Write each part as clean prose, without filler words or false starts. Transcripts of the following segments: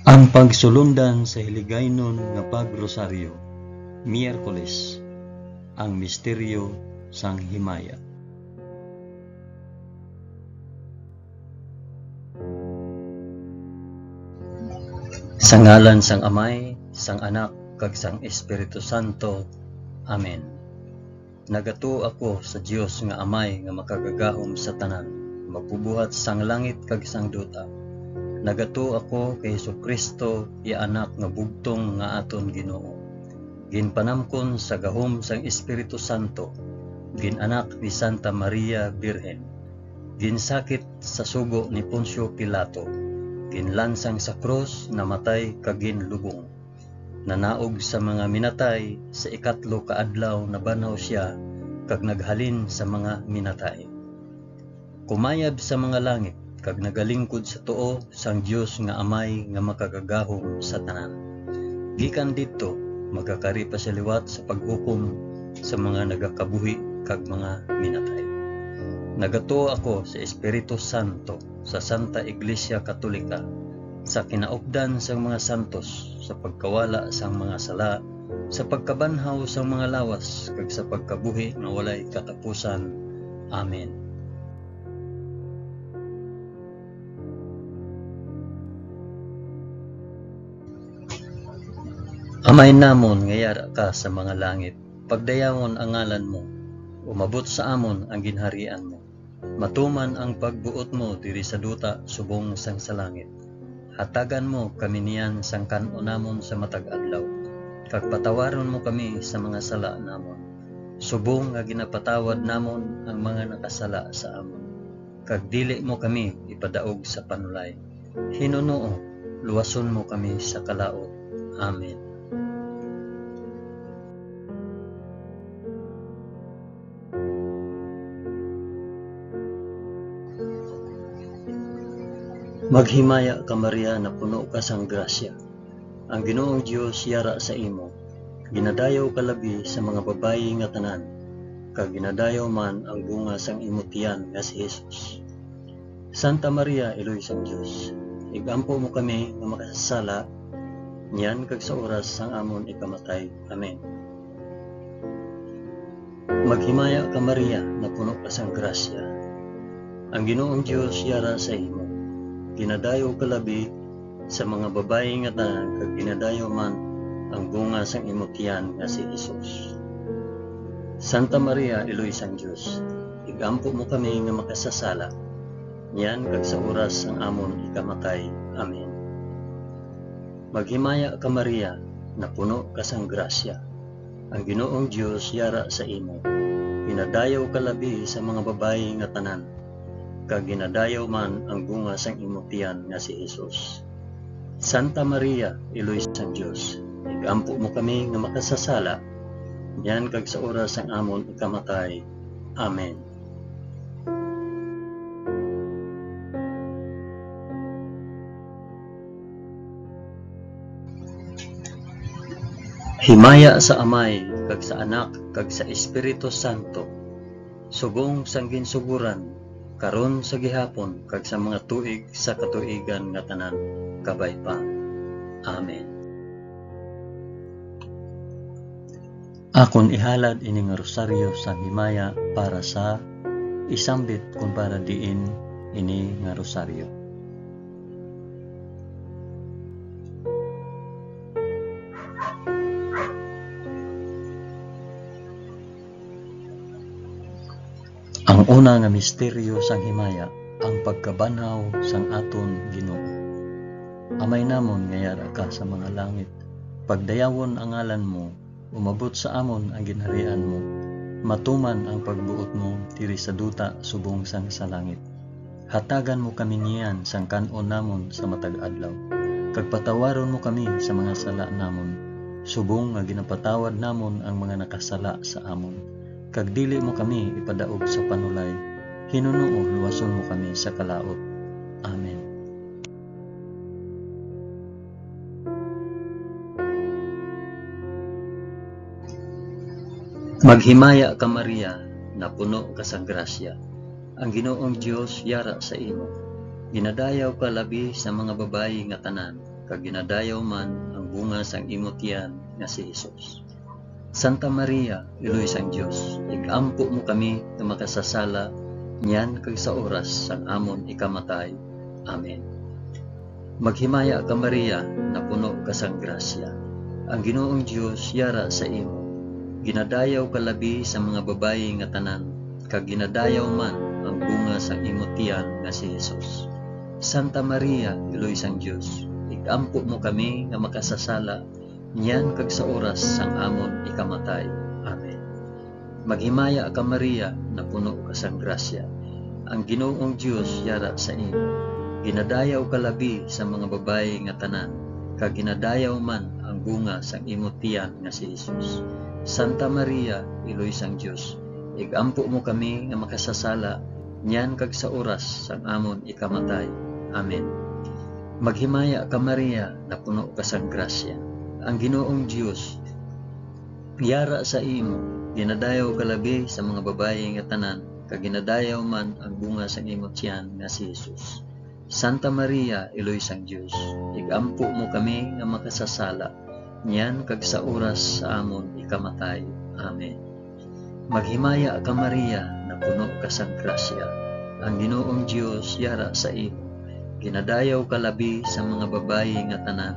Ang pagsulundan sa hiligaynon nga pagrosaryo, Miyerkules, ang misteryo sang himaya. Sa ngalan sang Amay, sang Anak, kag sang Espiritu Santo. Amen. Nagato ako sa Dios nga Amay nga makagagahom sa tanan, magbubuhat sang langit kag sang duta. Nagato ako kay Jesucristo, iya anak nga bugtong nga aton Ginoo. Ginpanamkon sa gahom sang Espiritu Santo, ginanak ni Santa Maria Birhen. Ginsakit sa sugo ni Poncio Pilato, ginlansang sa krus, namatay kag ginlubong. Nanaog sa mga minatay, sa ikatlo ka adlaw nabanaw siya kag naghalin sa mga minatay. Kumayab sa mga langit kag nagalingkod sa tuo sang Dios nga Amay nga makagagahom sa tanan. Gikan didto magakari pa sa liwat sa paghukom sa mga nagakabuhi kag mga minatay. Nagato ako sa Espiritu Santo, sa Santa Iglesia Katolika, sa kinaupdan sang mga santos, sa pagkawala sang mga sala, sa pagkabanhaw sang mga lawas, kag sa pagkabuhi nga walay katapusan. Amen. Amay namon nga yara ka sa mga langit, pagdayawon ang ngalan mo, umabot sa amon ang ginharian mo. Matuman ang pagbuot mo diri sa duta subong sang sa langit. Hatagan mo kami niyan sang kan-o namon sa matag adlaw, kag patawaron mo kami sa mga sala namon, subong nga ginapatawad namon ang mga nakasala sa amon. Kag dili mo kami ipadaog sa panulay. Hinunoo, luwason mo kami sa kalaot. Amen. Maghimaya ka Maria na puno ka sang grasya. Ang Ginoong Dios yara sa imo. Ginadayaw ka labi sa mga babayi nga tanan, kag ginadayaw man ang bunga sang imo tiyan nga si Jesus. Santa Maria, Iloy sang Dios, igampo mo kami nga makasasala, niyan kag sa oras sang amon ikamatay. Amen. Maghimaya ka Maria na puno ka sang grasya. Ang Ginoong Dios yara sa imo. Ginadayaw ka labi sa mga babayi nga tanan, kag ginadayaw man ang bunga sang imo tiyan nga si Jesus. Santa Maria, Iloy sang Dios, igampo mo kami nga makasasala, niyan kag sa oras sang amon ikamatay. Amen. Maghimaya ka Maria na puno ka sang grasya. Ang Ginoong Dios yara sa imo. Ginadayaw ka labi sa mga babayi nga tanan, kag ginadayaw man ang bunga sang imo tiyan nga si Jesus. Santa Maria, Iloy sang Dios, igampo mo kami nga makasasala, niyan kag sa oras sang amon ikamatay. Amen. Himaya sa Amay, kag sa Anak, kag sa Espiritu Santo, subong sang ginsuguran, karon sa gihapon, kag sa mga tuig sa katuigan nga tanan, kabay pa. Amen. Akon ihalad ini nga rosaryo sa himaya para sa isambit kung para diin ini nga rosaryo. Ang una nga misteryo sang himaya, ang pagkabanhaw sang aton Ginoo. Amay namon nga yara ka sa mga langit, pagdayawon ang ngalan mo, umabot sa amon ang ginharian mo, matuman ang pagbuot mo diri sa duta subong sang sa langit. Hatagan mo kami niyan sang kan-o namon sa matag adlaw, kag patawaron mo kami sa mga sala namon, subong nga ginapatawad namon ang mga nakasala sa amon. Kag dili mo kami ipadaog sa panulay, hinunoo luwason mo kami sa kalaot. Amen. Maghimaya ka Maria na puno ka sa grasya. Ang Ginoong Dios yara sa imo. Ginadayaw ka labi sa mga babayi nga tanan, kag ginadayaw man ang bunga sang imong tiyan nga si Hesus. Santa Maria, Iloy sang Dios, igampo mo kami nga makasasala niyan kag sa oras sang amon ikamatay. Amen. Maghimaya ka Maria, na puno ka sang grasya. Ang Ginoong Dios yara sa imo. Ginadayaw ka labi sa mga babayi nga tanan, kag ginadayaw man ang bunga sang imong tiyan nga si Hesus. Santa Maria, Iloy sang Dios, igampo mo kami nga makasasala niyan kag sa oras sang amon ikamatay. Amen. Maghimaya ka Maria, na puno ka sang grasya. Ang Ginoong Dios yara sa imo. Ginadayaw ka labi sa mga babayi nga tanan, kag ginadayaw man ang bunga sang imong tiyan nga si Hesus. Santa Maria, Iloy sang Dios, igampo mo kami nga makasasala niyan kag sa oras sang amon ikamatay. Amen. Maghimaya ka Maria, na puno ka sang grasya. Ang Ginoong Dios yara sa imo. Ginadayaw ka labi sa mga babayi nga tanan, kag ginadayaw man ang bunga sang imong tiyan nga si Hesus. Santa Maria, Iloy sang Dios, igampo mo kami nga makasasala niyan kag sa oras sa amon ikamatay. Amen. Maghimaya ka Maria, na puno ka sang grasya. Ang Ginoong Dios yara sa imo. Ginadayaw ka labi sa mga babayi nga tanan,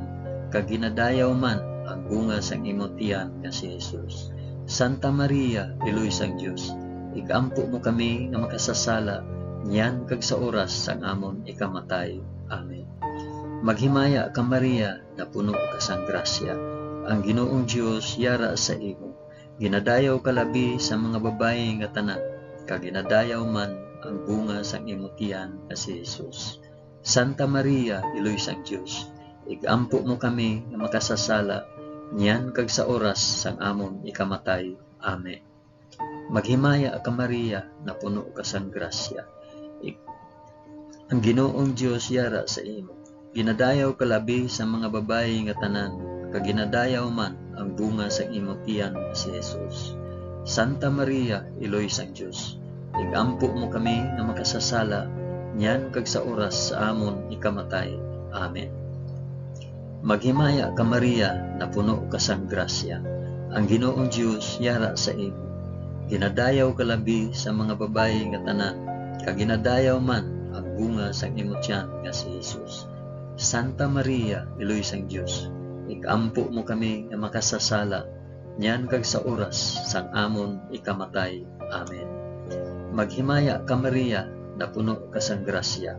kag ginadayaw man ang bunga sang imong tiyan nga si Hesus. Santa Maria, Iloy sang Dios, igampo mo kami nga makasasala niyan kag sa oras sang amon ikamatay. Amen. Maghimaya ka Maria, na puno ka sang grasya. Ang Ginoong Dios yara sa imo. Ginadayaw ka labi sa mga babayi nga tanan, kag ginadayaw man ang bunga sang imong tiyan nga si Hesus. Santa Maria, Iloy sang Dios, igampo mo kami nga makasasala niyan kag sa oras sang amon ikamatay. Amen. Maghimaya ka Maria, na puno ka sang grasya. Ang Ginoong Dios yara sa imo. Ginadayaw ka labi sa mga babayi nga tanan, kag ginadayaw man ang bunga sang imong tiyan nga si Hesus. Santa Maria, Iloy sang Dios, igampo mo kami nga makasasala niyan kag sa oras sa amon ikamatay. Amen. Maghimaya ka Maria, na puno ka sang grasya. Ang Ginoong Dios yara sa imo. Ginadayaw ka labi sa mga babayi nga tanan, kag ginadayaw man ang bunga sang imong tiyan nga si Hesus. Santa Maria, Iloy sang Dios, igampo mo kami nga makasasala niyan kag sa oras sang amon ikamatay. Amen. Maghimaya ka Maria, na puno ka sang grasya.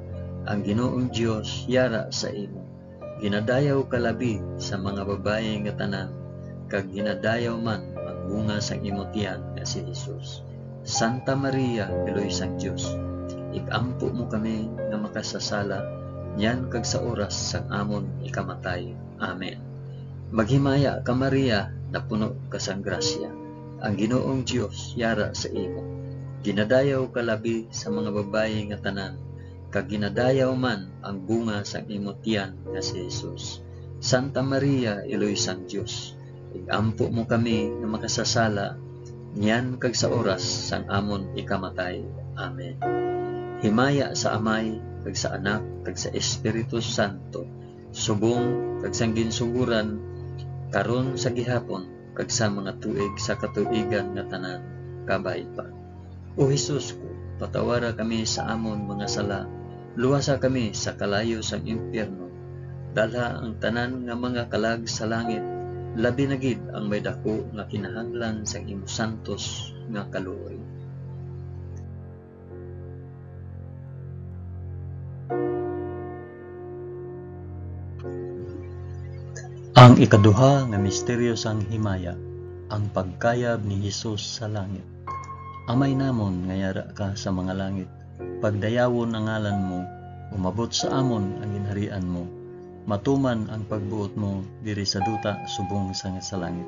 Ang Ginoong Dios yara sa imo. Ginadayaw ka labi sa mga babayi nga tanan, kag ginadayaw man ang bunga sang imong tiyan nga si Hesus. Santa Maria, Iloy sang Dios, igampo mo kami nga makasasala niyan kag sa oras sang amon ikamatay. Amen. Maghimaya ka Maria, na puno ka sang grasya. Ang Ginoong Dios yara sa imo. Ginadayaw ka labi sa mga babayi nga tanan, kag ginadayaw man ang bunga sang imong tiyan nga si Hesus. Santa Maria, Iloy sang Dios, igampo mo kami nga makasasala niyan kag sa oras sang amon ikamatay. Amen. Himaya sa Amay, kag sa Anak, kag sa Espiritu Santo, subong kag sang ginsuguran karon sa gihapon, kag sa mga tuig sa katuigan nga tanan kabay pa. O Hesus ko, patawara kami sa amon mga sala, luwasa kami sa kalayo sang impyerno, dalha ang tanan nga mga kalag sa langit, labi na gid ang may dako nga kinahanglan sang imong santos nga kaluoy. Ang ikaduha nga misteryo sang himaya, ang pagkayab ni Hesus sa langit. Amay namon nga yara ka sa mga langit, pagdayawon ang ngalan mo, umabot sa amon ang ginharian mo, matuman ang pagbuot mo diri sa duta subong sa langit.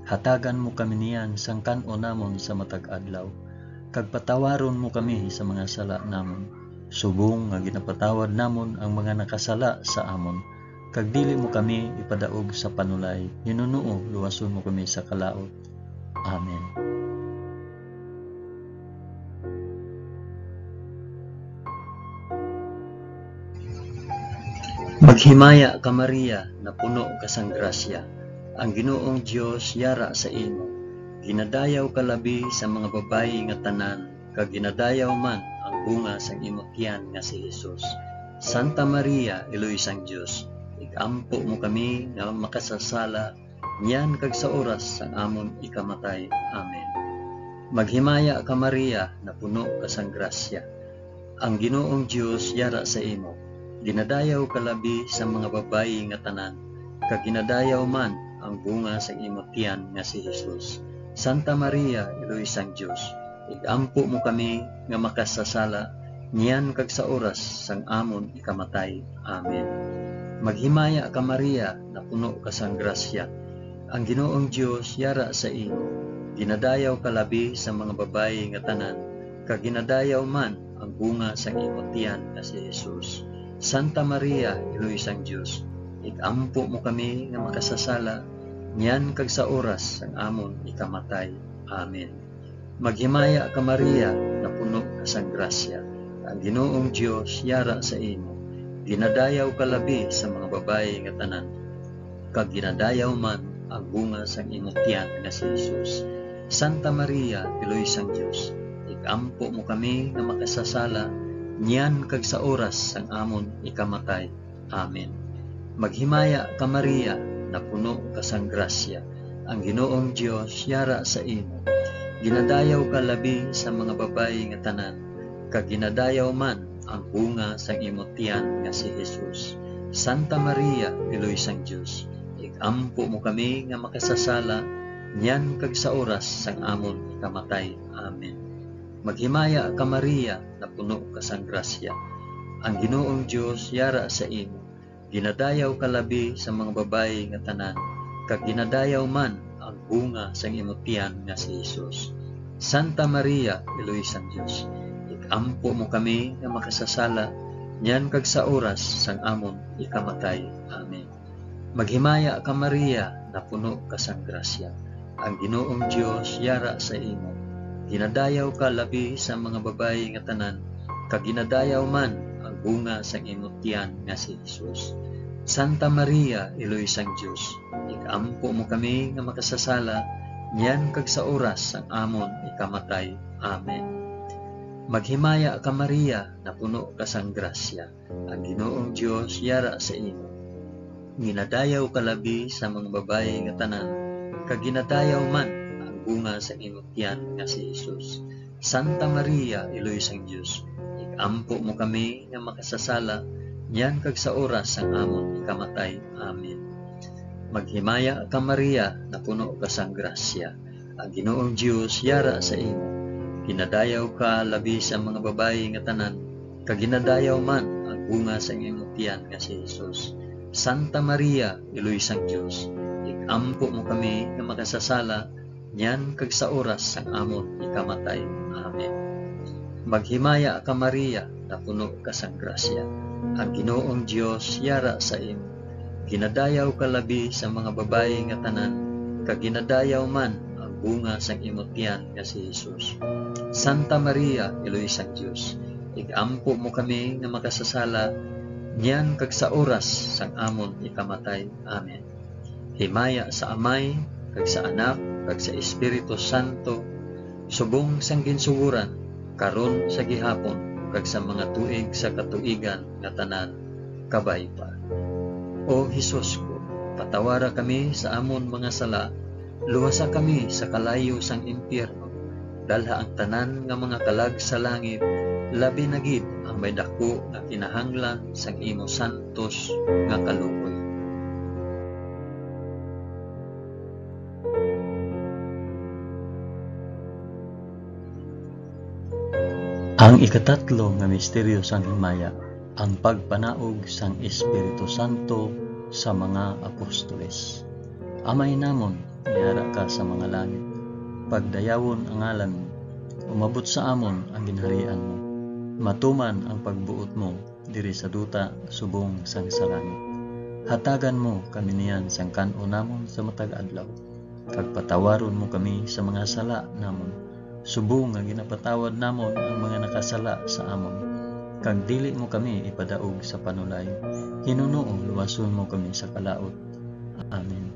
Hatagan mo kami niyan sang kan-o namon sa matag adlaw, kag patawaron mo kami sa mga sala namon, subong nga ginapatawad namon ang mga nakasala sa amon, kag dili mo kami ipadaog sa panulay, hinunuo luwason mo kami sa kalaot. Amen. Maghimaya ka Maria, na puno ka sang grasya, ang Ginoong Dios yara sa imo. Ginadayaw ka labi sa mga babayi nga tanan, kag ginadayaw man ang bunga sang imong tiyan nga si Jesus. Santa Maria, Iloy sang Dios, igampo mo kami nga makasasala, niyan kag sa oras sang amon ikamatay. Amen. Maghimaya ka Maria, na puno ka sang grasya, ang Ginoong Dios yara sa imo. Ginadayaw ka labi sa mga babayi nga tanan, kag ginadayaw man ang bunga sa imong tiyan nga si Jesus. Santa Maria, Iloy sang Dios, igampo mo kami nga makasasala, niyan kag sa oras sang amon ikamatay. Amen. Maghimaya ka Maria, na puno ka sang grasya, ang Ginoong Dios yara sa imo. Ginadayaw ka labi sa mga babayi nga tanan, kag ginadayaw man ang bunga sa imong tiyan nga si Jesus. Santa Maria, Iloy sang Dios, igampo mo kami nga makasasala, niyan kag sa oras sang amon ikamatay. Amen. Maghimaya ka Maria, na puno ka sang grasya, ang Ginoong Dios yara sa imo. Ginadayaw ka labi sa mga babayi nga tanan, kag ginadayaw man ang bunga sang imong tiyan nga si Jesus. Santa Maria, Iloy sang Dios, igampo mo kami nga makasasala, niyan kag sa oras sang amon ikamatay. Amen. Maghimaya ka Maria, na puno ka sang grasya, ang Ginoong Dios yara sa imo. Ginadayaw ka labi sa mga babayi nga tanan, kag ginadayaw man ang bunga sang imong tiyan nga si Jesus. Santa Maria, Iloy sang Dios, igampo mo kami nga makasasala, niyan kag sa oras sang amon ikamatay. Amen. Maghimaya ka Maria, na puno ka sang grasya, ang Ginoong Dios yara sa imo. Ginadayaw ka labi sa mga babayi nga tanan, kag ginadayaw man ang bunga sang imong tiyan nga si Jesus. Santa Maria, Iloy sang Dios, igampo mo kami nga makasasala, niyan kag sa oras sang amon ikamatay. Amen. Maghimaya ka Maria, na puno ka sang grasya, ang Ginoong Dios yara sa imo. Ginadayaw ka labi sa mga babayi nga tanan, kag ginadayaw man ang bunga sang imong tiyan nga si Jesus. Santa Maria, Iloy sang Dios, igampo mo kami nga makasasala, niyan kag sa oras sang amon ikamatay. Amen. Maghimaya ka Maria, na puno ka sang grasya, ang Ginoong Dios yara sa imo. Ginadayaw ka labi sa mga babayi nga tanan, kag ginadayaw man bunga sa imong tiyan nga si Jesus. Santa Maria, Iloy sang Dios, igampo mo kami nga makasasala, niyan kag sa oras sang amon ikamatay. Amen. Maghimaya ka Maria, na puno ka sang grasya, ang Ginoong Dios yara sa imo. Ginadayaw ka labi sa mga babayi nga tanan, kag ginadayaw man ang bunga sa imong tiyan nga si Jesus. Santa Maria, Iloy sang Dios, igampo mo kami nga makasasala, niyan kag sa oras sang amon ikamatay. Amen. Maghimaya ka Maria, na puno ka sang grasya, ang Ginoong Dios yara sa imo. Ginadayaw ka labi sa mga babayi nga tanan, kag ginadayaw man ang bunga sang imong tiyan nga si Jesus. Santa Maria, Iloy sang Dios, igampo mo kami nga makasasala, niyan kag sa oras sang amon ikamatay. Amen. Himaya sa Amay, kag sa Anak, kag sa Espiritu Santo, subong sang ginsuguran, karon sa gihapon, kag sa mga tuig sa katuigan nga tanan, kabay pa. O Hesus ko, patawara kami sa amon mga sala, luwasa kami sa kalayo sang impyerno, dalha ang tanan nga mga kalag sa langit, labi na gid ang may dako nga kinahanglan sang imo santos nga kaluoy. Ang ikatatlo nga misteryo sang himaya, ang pagpanaog sang Espiritu Santo sa mga apostoles. Amay namon, yara ka sa mga langit, pagdayawon ang ngalan mo, umabot sa amon ang ginharian mo, matuman ang pagbuot mo diri sa duta subong sang sa langit. Hatagan mo kami niyan sang kan-o namon sa matag adlaw, kag patawaron mo kami sa mga sala namon, subong nga ginapatawad namon ang mga nakasala sa amon. kag dili mo kami ipadaog sa panulay. Hinunoo luwason mo kami sa kalaot. Amen.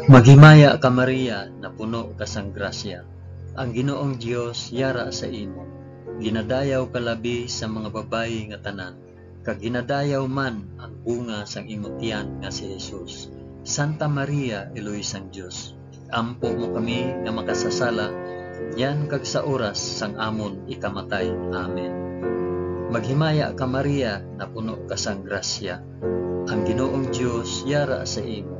Maghimaya ka Maria, na puno ka sang grasya. Ang Ginoong Dios yara sa imo. Ginadayaw ka labi sa mga babayi nga tanan, kag ginadayaw man ang bunga sang imong tiyan nga si Jesus. Santa Maria, Eloy sang Dios, ampo mo kami nga makasasala, yan kag sa oras sang amon ikamatay. Amen. Maghimaya ka Maria, na puno ka sang grasya. Ang Ginoong Dios yara sa imo.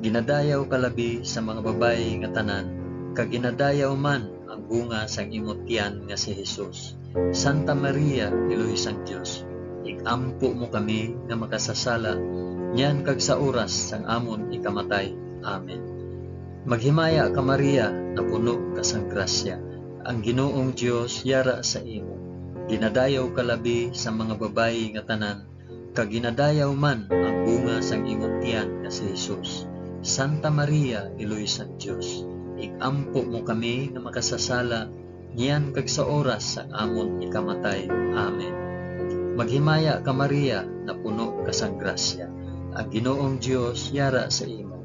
Ginadayaw ka labi sa mga babayi nga tanan, kag ginadayaw man ang bunga sang imong tiyan nga si Jesus. Santa Maria, Eloy sang Dios, igampo mo kami nga makasasala, yan kag sa oras sang amon ikamatay. Amen. Maghimaya ka Maria, na puno ka sang grasya. Ang Ginoong Dios yara sa imo. Ginadayaw ka labi sa mga babayi nga tanan, kag ginadayaw man ang bunga sang imong tiyan nga si Jesus. Santa Maria, Eloy sang Dios, igampo mo kami nga makasasala, niyan kag sa oras sang amon ikamatay. Amen. Maghimaya ka Maria, na puno ka sang grasya. Ang Ginoong Dios yara sa imo.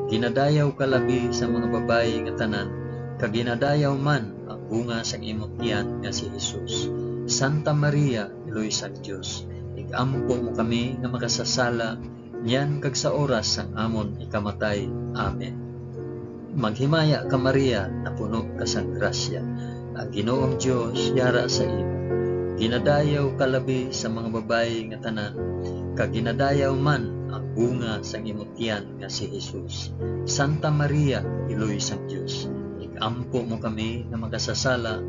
Ginadayaw ka labi sa mga babayi nga tanan, kag ginadayaw man ang bunga sang imong tiyan nga si Jesus. Santa Maria, Eloy sang Dios, igampo mo kami nga makasasala, niyan kag sa oras sang amon ikamatay. Amen. Maghimaya ka Maria, na puno ka sang grasya. Ang Ginoong Dios yara sa imo. Ginadayaw ka labi sa mga babayi nga tanan, kag ginadayaw man ang bunga sang imong tiyan nga si Jesus. Santa Maria, Eloy sang Dios, igampo mo kami nga makasasala,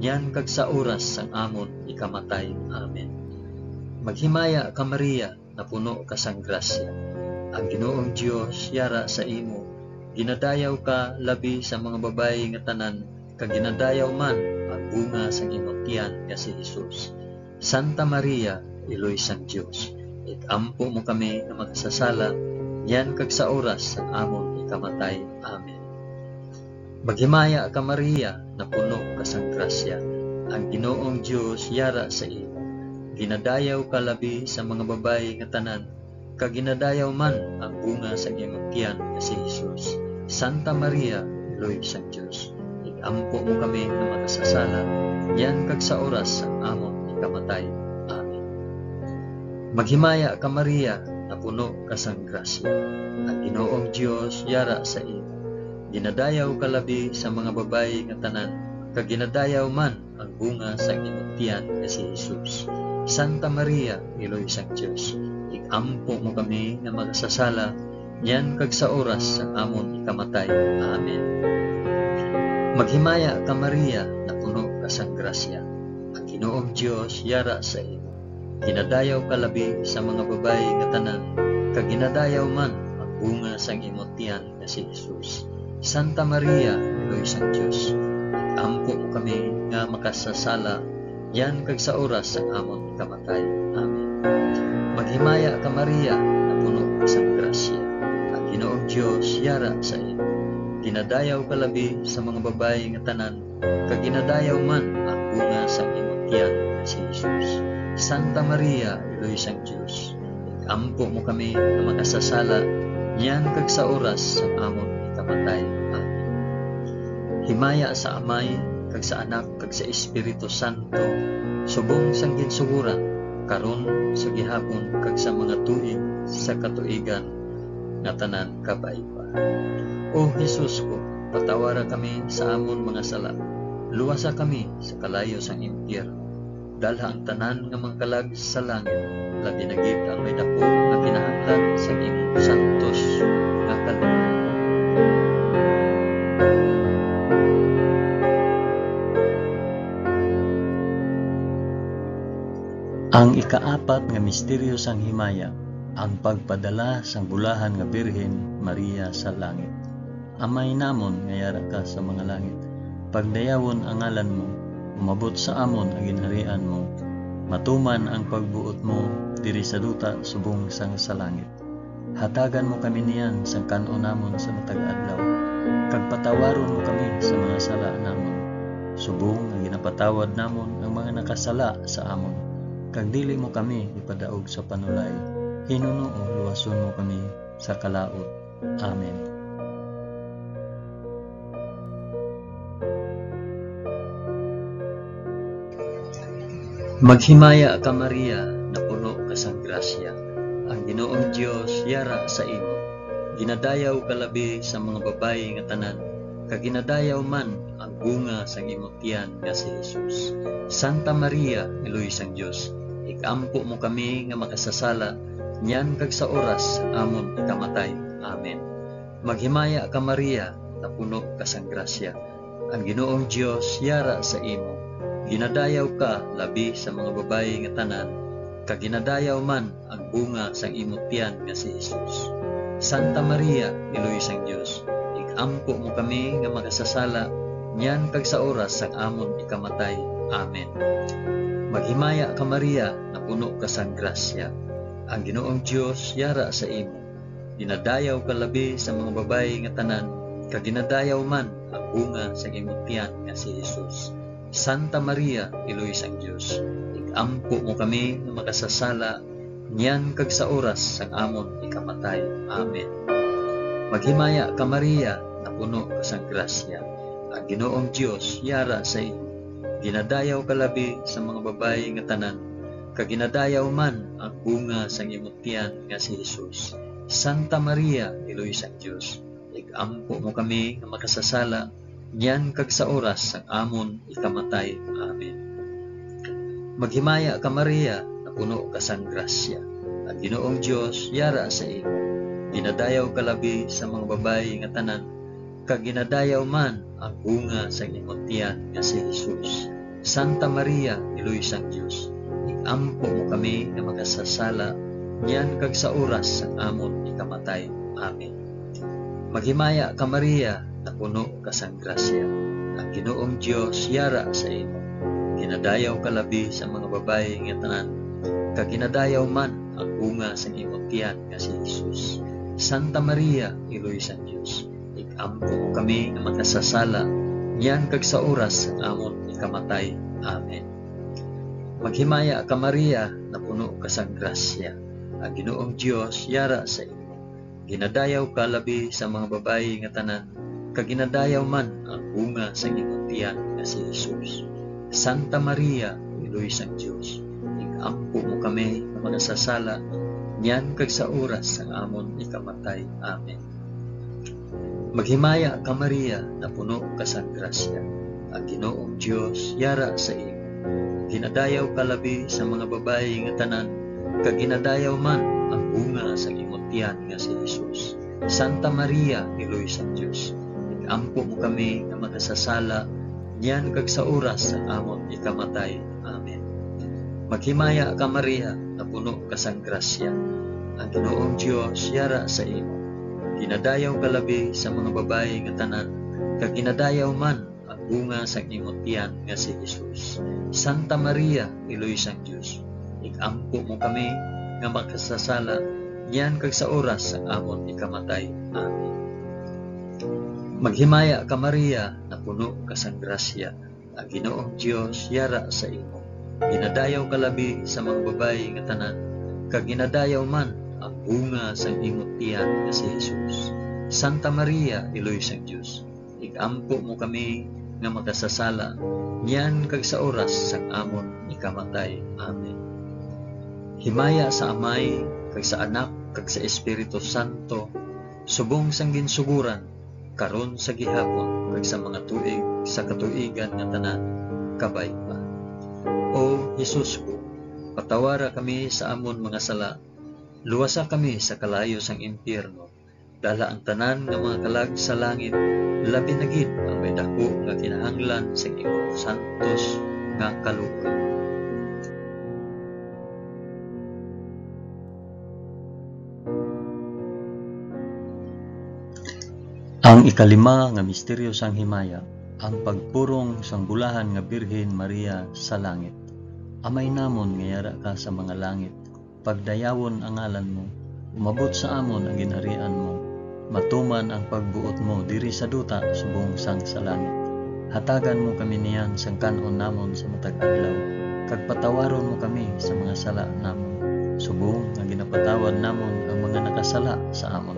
niyan kag sa oras sang amon ikamatay. Amen. Maghimaya ka Maria, na puno ka sang grasya. Ang Ginoong Dios yara sa imo. Ginadayaw ka labi sa mga babayi nga tanan, kag ginadayaw man ang bunga sang imong tiyan nga si Jesus. Santa Maria, Eloy sang Dios, igampo mo kami nga makasasala, yan kag sa oras sang amon ikamatay. Amen. Maghimaya ka Maria, na puno ka sang grasya. Ang Ginoong Dios yara sa imo. Ginadayaw ka labi sa mga babayi nga tanan, kag ginadayaw man ang bunga sa imong tiyan nga si Jesus. Santa Maria, Eloy sang Dios, igampo mo kami nga makasasala, yan kag sa oras sang amon ikamatay. Amen. Maghimaya ka Maria, na puno ka sang grasya. Ang Ginoong Dios yara sa imo. Ginadayaw ka labi sa mga babayi nga tanan, kag ginadayaw man ang bunga sa imong tiyan nga si Jesus. Santa Maria, Eloy sang Dios, igampo mo kami nga makasasala, yan kag sa oras sang amon ikamatay. Amen. Maghimaya ka Maria, na puno ka sang grasya. Ang Ginoong Dios yara sa imo. Ginadayaw ka labi sa mga babayi nga tanan, kag ginadayaw man ang bunga sang imong tiyan nga si Jesus. Santa Maria, Eloy sang Dios, igampo mo kami nga makasasala, yan kag sa oras sang amon ikamatay. Amen. Maghimaya ka Maria, na puno ka sang grasya. Ang Ginoong Dios yara sa imo. Ginadayaw ka labi sa mga babayi nga tanan, kag ginadayaw man ang bunga sang imong tiyan nga si Jesus. Santa Maria, Eloy sang Dios, igampo mo kami nga makasasala, yan kag sa oras sang amon ikamatay. Amen. Himaya sa Amay, kag sa Anak, kag sa Espiritu Santo, subong sang ginsuguran, karon sa gihapon, kag sa mga tuig sa katuigan nga tanan kabay-pa. O Jesus ko, patawara kami sa amon mga sala, luwasa kami sa kalayo sang impyerno, dalha ang tanan nga mangkalag sa langit, labi na gid ang may dako nga kinahanglan sa imong santos nga kalooban. Ang ikaapat nga misteryo sang himaya, ang pagpadala sang bulahan nga Birhen Maria sa langit. Amay namon nga yara ka sa mga langit, pagdayawon ang ngalan mo, umabot sa amon ang ginharian mo, matuman ang pagbuot mo diri sa duta subong sang sa langit. Hatagan mo kami niyan sang kanon namon sa matag adlaw, Kag patawaron mo kami sa mga sala namon. Subong nga ginapatawad namon ang mga nakasala sa amon. Kag dili mo kami ipadaog sa panulay. Hinunoo luwason mo kami sa kalaot. Amen. Maghimaya ka Maria, na puno ka sang grasya. Ang Ginoong Dios yara sa imo. Ginadayaw ka labi sa mga babayi nga tanan, kag ginadayaw man ang bunga sang imong tiyan nga si Jesus. Santa Maria, Iloy sang Dios, ikampo mo kami nga makasasala, niyan kag sa oras amon ikamatay. Amen. Maghimaya ka Maria, na puno ka sang grasya. Ang Ginoong Dios yara sa imo. Ginadayaw ka labi sa mga babayi nga tanan, kag ginadayaw man ang bunga sang imong tiyan nga si Jesus. Santa Maria, Iloy sang Dios, ikampo mo kami nga makasasala, niyan kag sa oras sang amon ikamatay. Amen. Maghimaya ka Maria, na puno ka sang grasya. Ang Ginoong Dios yara sa imo. Ginadayaw ka labi sa mga babayi nga tanan, kag ginadayaw man ang bunga sang imong tiyan nga si Jesus. Santa Maria, Iloy sang Dios, ikampo mo kami nga makasasala, niyan kag sa oras sang amon ikamatay. Amen. Maghimaya ka Maria, na puno ka sang grasya. Ang Ginoong Dios yara sa imo. Ginadayaw ka labi sa mga babayi nga tanan, kag ginadayaw man ang bunga sang imong tiyan nga si Jesus. Santa Maria, Iloy sang Dios, ikampo mo kami nga makasasala, niyan kag sa oras sang amon ikamatay. Amen. Maghimaya ka Maria, na puno ka sang grasya. Ang Ginoong Dios yara sa imo. Ginadayaw ka labi sa mga babayi nga tanan, kag ginadayaw man ang bunga sang imong tiyan nga si Jesus. Santa Maria, Iloy sang Dios, ikampo mo kami nga makasasala, niyan kag sa oras sang amon ikamatay. Amen. Maghimaya ka Maria, na puno ka sang grasya. Ang Ginoong Dios yara sa imo. Ginadayaw ka labi sa mga babayi nga tanan, kag ginadayaw man ang bunga sang imong tiyan nga si Jesus. Santa Maria, Iloy sang Dios, ikampo mo kami nga makasasala, niyan kag sa oras sang amon ikamatay. Amen. Maghimaya ka Maria, na puno ka sang grasya. Ang Ginoong Dios yara sa imo. Ginadayaw ka labi sa mga babayi nga tanan, kag ginadayaw man ang bunga sang imong tiyan nga si Jesus. Santa Maria, Iloy sang Dios, ikampo mo kami nga makasasala, niyan kag sa oras sang amon ikamatay. Amen. Maghimaya ka Maria, na puno ka sang grasya. Ang Ginoong Dios yara sa imo. Ginadayaw ka labi sa mga babayi nga tanan, kag ginadayaw man ang bunga sang imong tiyan nga si Jesus. Santa Maria, Iloy sang Dios, ikampo mo kami nga makasasala, niyan kag sa oras sang amon ikamatay. Amen. Maghimaya ka Maria, na puno ka sang grasya. Ang Ginoong Dios yara sa imo. Ginadayaw ka labi sa mga babayi nga tanan, kag ginadayaw man ang bunga sang imong tiyan nga si Jesus. Santa Maria, Iloy sang Dios, ikampo mo kami nga makasasala, niyan kag sa oras sang amon ikamatay. Amen. Maghimaya ka Maria, na puno ka sang grasya. Ang Ginoong Dios yara sa imo. Ginadayaw ka labi sa mga babayi nga tanan, kag ginadayaw man ang bunga sang imong tiyan nga si Jesus. Santa Maria, Iloy sang Dios, ikampo mo kami nga makasasala, niyan kag sa oras sang amon ikamatay. Amen. Himaya sa Amay, kag sa Anak, kag sa Espiritu Santo, subong sang ginsuguran, karon sa gihapon, kag sa mga tuig sa katuigan nga tanan, kabay pa. O Jesus ko, patawara kami sa amon mga sala, luwasa kami sa kalayo sang impyerno, dala ang tanan nga mga kalag sa langit, labi na gid ang may dako nga kinahanglan sa imong santos nga kaluga. Ang ikalima nga misteryo sang himaya, ang pagpurong sang bulahan nga Birhen Maria sa langit. Amay namon nga yara ka sa mga langit, pagdayawon ang ngalan mo, umabot sa amon ang ginharian mo, Matuman ang pagbuot mo diri sa duta subong sang sa langit. Hatagan mo kami niyan sang kanon namon sa matag adlaw, kag patawaron mo kami sa mga sala namon, subong nga ginapatawad namon ang mga nakasala sa amon.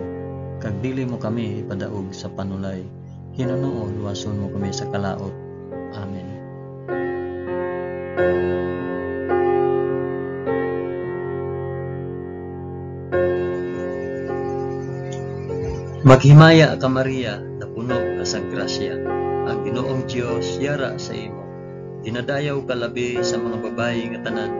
Kag dili mo kami ipadaog sa panulay, Hinuno luwason mo kami sa kalaot. Amen. Maghimaya ka Maria, na puno ka sang grasya. Ang Ginoong Dios yara sa imo. Ginadayaw ka labi sa mga babayi nga tanan,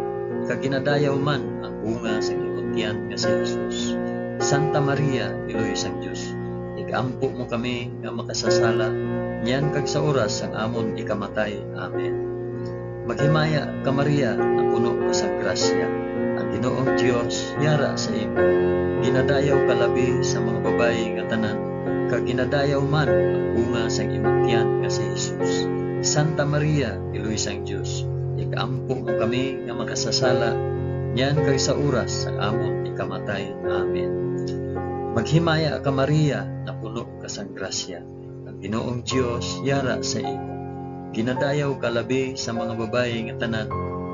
kag ginadayaw man ang bunga sa imong tiyan nga si Jesus. Santa Maria, Iloy sang Dios, igampo mo kami nga makasasala, niyan kag sa oras ang amon ikamatay. Amen. Maghimaya ka Maria, na puno ka sang grasya. Ang Ginoong Dios yara sa imo. Ginadayaw ka labi sa mga babayi nga tanan, kag ginadayaw man ang bunga sang imong tiyan nga si Jesus. Santa Maria, Iloy sang Dios, igampo mo kami nga makasasala, niyan kag sa oras ang amon ikamatay. Amen. Maghimaya ka Maria, na puno ka sang grasya. Ang Ginoong Dios yara sa imo. Ginadayaw ka labi sa mga babayi nga tanan,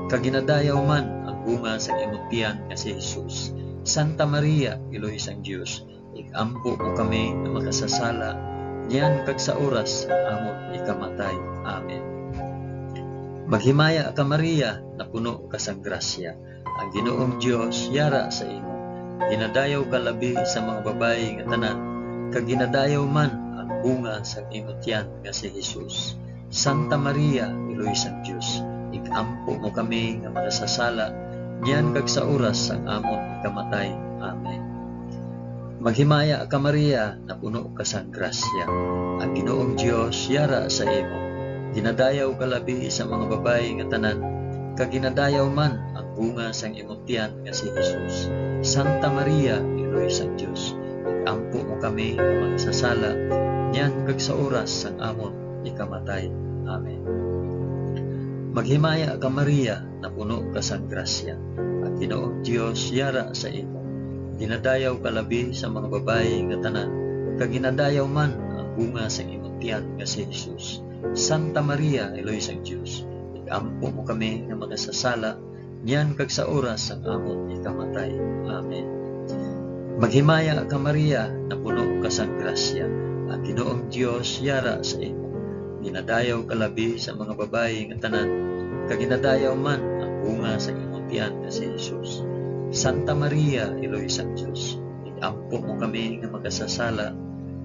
kag ginadayaw man ang bunga sang imong tiyan nga si Jesus. Santa Maria, Iloy sang Dios, igampo mo kami nga makasasala, niyan kag sa oras ang amon ikamatay. Amen. Maghimaya ka Maria, na puno ka sang grasya. Ang Ginoong Dios yara sa imo. Ginadayaw ka labi sa mga babayi nga tanan, kag ginadayaw man ang bunga sang imong tiyan nga si Jesus. Santa Maria, Iloy sang Dios, igampo mo kami nga makasasala, niyan kag sa oras ang amon ikamatay. Amen. Maghimaya ka Maria, na puno ka sang grasya. Ang Ginoong Dios yara sa imo. Ginadayaw ka labi sa mga babayi nga tanan, kag ginadayaw man ang bunga sang imong tiyan nga si Jesus. Santa Maria, Iloy sang Dios, igampo mo kami nga makasasala, niyan kag sa oras ang amon ikamatay. Amen. Maghimaya ka Maria, na puno ka sang grasya. Ang Ginoong Dios yara sa imo. Ginadayaw ka labi sa mga babayi nga tanan, kag ginadayaw man ang bunga sa imong tiyan nga si Jesus. Santa Maria, Iloy sang Dios, igampo mo kami nga makasasala, niyan kag sa oras ang amon ikamatay. Amen. Maghimaya ka Maria, na puno ka sang grasya. Ang Ginoong Dios yara sa imo. Ginadayaw ka labi sa mga babayi nga tanan, kag ginadayaw man ang bunga sa imong tiyan nga si Jesus. Santa Maria, Iloy sang Dios, igampo mo kami nga makasasala,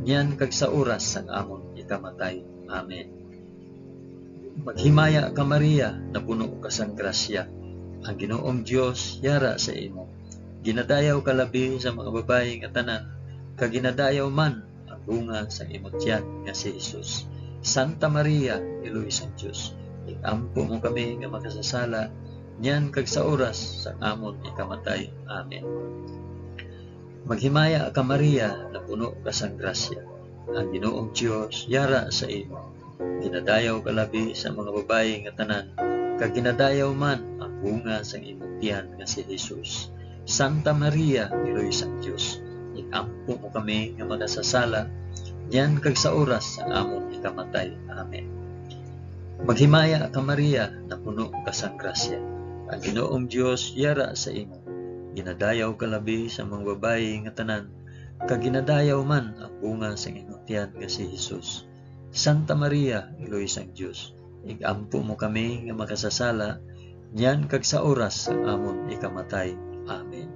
niyan kag sa oras ang amon ikamatay. Amen. Maghimaya ka Maria, na puno ka sang grasya. Ang Ginoong Dios yara sa imo. Ginadayaw ka labi sa mga babayi nga tanan, kag ginadayaw man ang bunga sa imong tiyan nga si Jesus. Santa Maria, Iloy sang Dios, igampo mo kami nga makasasala, niyan kag sa oras sa amon ikamatay. Amen. Maghimaya ka Maria, na puno ka sang grasya. Ang Ginoong Dios yara sa imo. Ginadayaw ka labi sa mga babayi nga tanan, kag ginadayaw man ang bunga sa imong tiyan nga si Jesus. Santa Maria, Iloy sang Dios, igampo mo kami nga makasasala, niyan kag sa oras sa amon ikamatay. Amen. Maghimaya ka Maria, na puno ka sang grasya. Ang Ginoong Dios yara sa imo. Ginadayaw ka labi sa mga babayi nga tanan, kag ginadayaw man ang bunga sa imong tiyan nga si Jesus. Santa Maria, Iloy sang Dios, igampo mo kami nga makasasala, niyan kag sa oras ang amon ikamatay. Amen.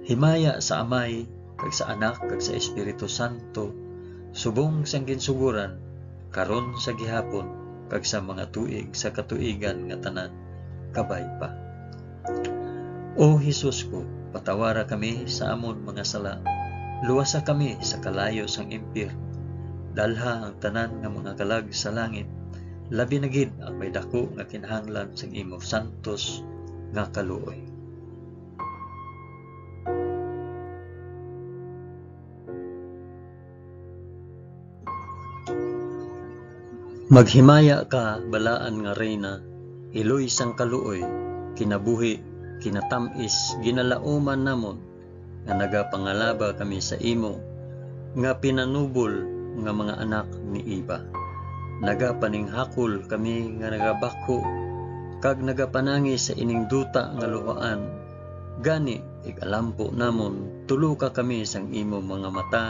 Himaya sa Amay, kag sa Anak, kag sa Espiritu Santo, subong sang ginsuguran, karon sa gihapon, kag sa mga tuig sa katuigan nga tanan, kabay pa. O Jesus ko, patawara kami sa amon mga sala, luwasa kami sa kalayo sang impyerno, dalha ang tanan nga mga kalag sa langit, labi na gid ang may dako nga kinahanglan sang imong santos nga kaluoy. Maghimaya ka balaan nga reyna, Iloy sang kaluoy, kinabuhi, kinatamis, ginalauman namon, nga nagapangalaba kami sa imo, nga pinanubol nga mga anak ni Eva. Nagapaninghakol kami nga nagabako kag nagapanangi sa ining duta nga luhaan. Gani ikalampo namon tulo ka kami sang imo mga mata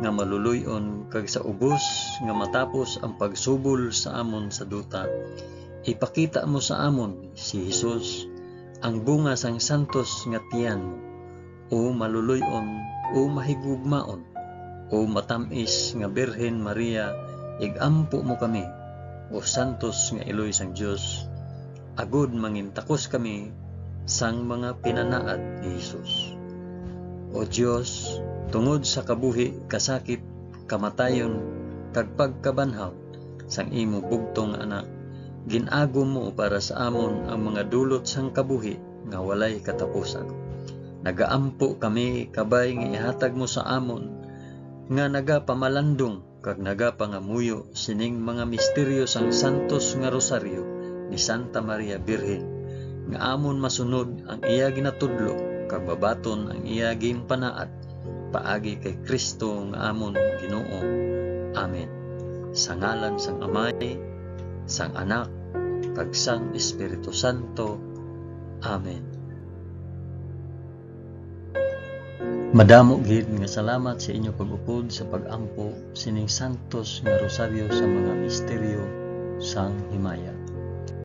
nga maluluyon kag sa ubos nga matapos ang pagsubol sa amon sa duta. Ipakita mo sa amon si Jesus, ang bunga sang santos nga tiyan mo, o maluluyon o mahigugmaon, o matamis nga Birhen Maria, igampo mo kami, o santos nga iloy sang Dios, agod mangintakos kami sang mga pinanaad ni Jesus. O Dios, tungod sa kabuhi, kasakit, kamatayon, kag pagkabanhaw sang imo bugtong anak, ginago mo para sa amon ang mga dulot sang kabuhi nga walay katapusan. Nagaampo kami kabay nga ihatag mo sa amon nga nagapamalandong kag nagapangamuyo sining mga misteryo sang santos nga rosaryo ni Santa Maria Birhen, nga amon masunod ang iya ginatudlo kag babaton ang iya ginpanaad paagi kay Kristo nga amon Ginoo. Amen. Sa ngalan sang Amay, sang Anak, kag sang Espiritu Santo. Amen. Madamo gid nga salamat sa inyo pag-upod sa pag-ampo sining santos nga rosaryo sa mga misteryo sang himaya.